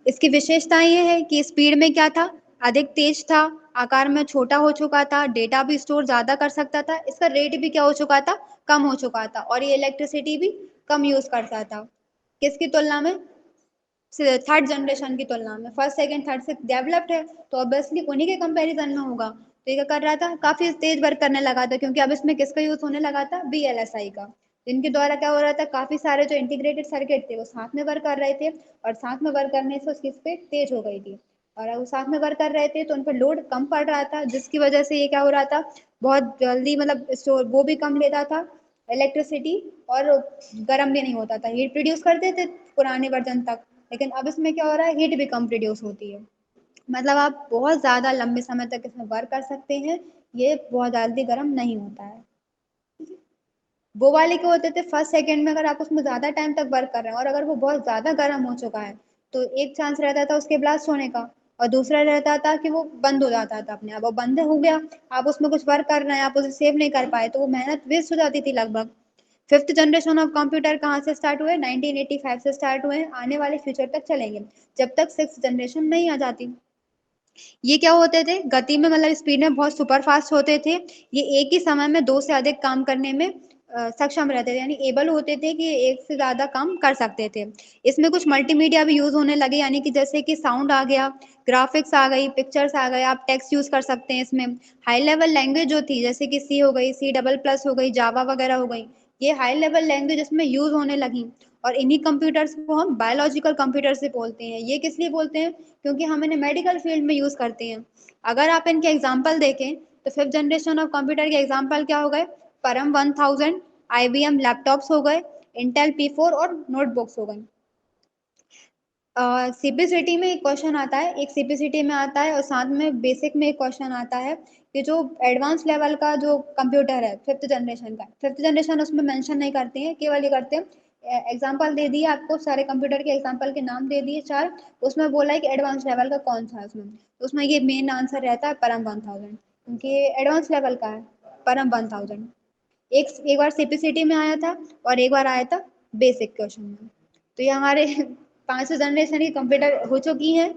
इसकी विशेषताएं ये है कि स्पीड में क्या था, अधिक तेज था, आकार में छोटा हो चुका था, डेटा भी स्टोर ज्यादा कर सकता था, इसका रेट भी क्या हो चुका था, कम हो चुका था, और ये इलेक्ट्रिसिटी भी कम यूज करता था। किसकी तुलना में, थर्ड जनरेशन की तुलना में। फर्स्ट सेकंड थर्ड से डेवलप्ड है, तो ऑब्वियसली उन्हीं के कंपैरिजन में होगा। तो ये क्या कर रहा था, काफी तेज वर्क करने लगा था, क्योंकि अब इसमें किसका यूज होने लगा था, VLSI का। जिनके द्वारा क्या हो रहा था, काफी सारे जो इंटीग्रेटेड सर्किट थे वो साथ में वर्क कर रहे थे, और साथ में वर्क करने से उसकी स्पीड तेज हो गई थी। और वो साथ में वर्क कर रहे थे तो उन पर लोड कम पड़ रहा था, जिसकी वजह से ये क्या हो रहा था, बहुत जल्दी मतलब स्टोर वो भी कम लेता था इलेक्ट्रिसिटी, और गर्म भी नहीं होता था, हीट प्रोड्यूस करते थे पुराने वर्जन तक। लेकिन अब इसमें क्या हो रहा है, हीट भी कम प्रोड्यूस होती है, मतलब आप बहुत ज़्यादा लंबे समय तक इसमें वर्क कर सकते हैं, ये बहुत जल्दी गर्म नहीं होता है। वो वाले क्या होते थे, फर्स्ट सेकंड में अगर आप उसमें ज़्यादा टाइम तक वर्क कर रहे हैं और अगर वो बहुत ज़्यादा गर्म हो चुका है, तो एक चांस रहता था उसके ब्लास्ट होने का, और दूसरा रहता था कि वो बंद हो जाता था अपने आप, वो बंद हो गया, आप उसमें कुछ वर्क कर रहे हैं, आप उसे सेव नहीं कर पाए, तो वो मेहनत वेस्ट हो जाती थी लगभग। फिफ्थ जनरेशन ऑफ कंप्यूटर कहाँ से स्टार्ट हुए, 1985 से स्टार्ट हुए हैं, आने वाले फ्यूचर तक चलेंगे, जब तक सिक्स जनरेशन नहीं आ जाती। ये क्या होते थे, गति में मतलब स्पीड में बहुत सुपर फास्ट होते थे, ये एक ही समय में दो से अधिक काम करने में सक्षम रहते थे, यानी एबल होते थे कि एक से ज्यादा काम कर सकते थे। इसमें कुछ मल्टीमीडिया भी यूज होने लगे, यानी कि जैसे कि साउंड आ गया, ग्राफिक्स आ गई, पिक्चर्स आ गए, आप टेक्स्ट यूज कर सकते हैं इसमें। हाई लेवल लैंग्वेज जो थी, जैसे कि सी हो गई, C++ हो गई, जावा वगैरह हो गई, ये हाई लेवल लैंग्वेज इसमें यूज होने लगी। और इन्हीं कंप्यूटर्स को हम बायोलॉजिकल कंप्यूटर से बोलते हैं। ये किस लिए बोलते हैं, क्योंकि हम इन्हें मेडिकल फील्ड में यूज करते हैं। अगर आप इनके एग्जाम्पल देखें, तो फिफ्थ जनरेशन ऑफ कंप्यूटर के एग्जाम्पल क्या हो गए, परम 1000, IBM लैपटॉप्स हो गए, इंटेल P4 और नोटबुक्स हो गए। सीपीसीटी में एक क्वेश्चन आता है, एक सीपीसीटी में आता है, और साथ में बेसिक में एक क्वेश्चन आता है कि जो एडवांस लेवल का जो कंप्यूटर है फिफ्थ जनरेशन का, फिफ्थ जनरेशन उसमें मेंशन नहीं करते हैं, केवल ये करते हैं एग्जांपल दे दिए आपको, सारे कंप्यूटर के एग्जांपल के नाम दे दिए चार, उसमें बोला है कि एडवांस लेवल का कौन सा है उसमें, तो उसमें ये मेन आंसर रहता है परम 1000, क्योंकि ये एडवांस लेवल का है, परम 1000। एक बार सीपीसीटी में आया था, और एक बार आया था बेसिक क्वेश्चन में। तो ये हमारे 500 जनरेशन की कंप्यूटर हो चुकी हैं,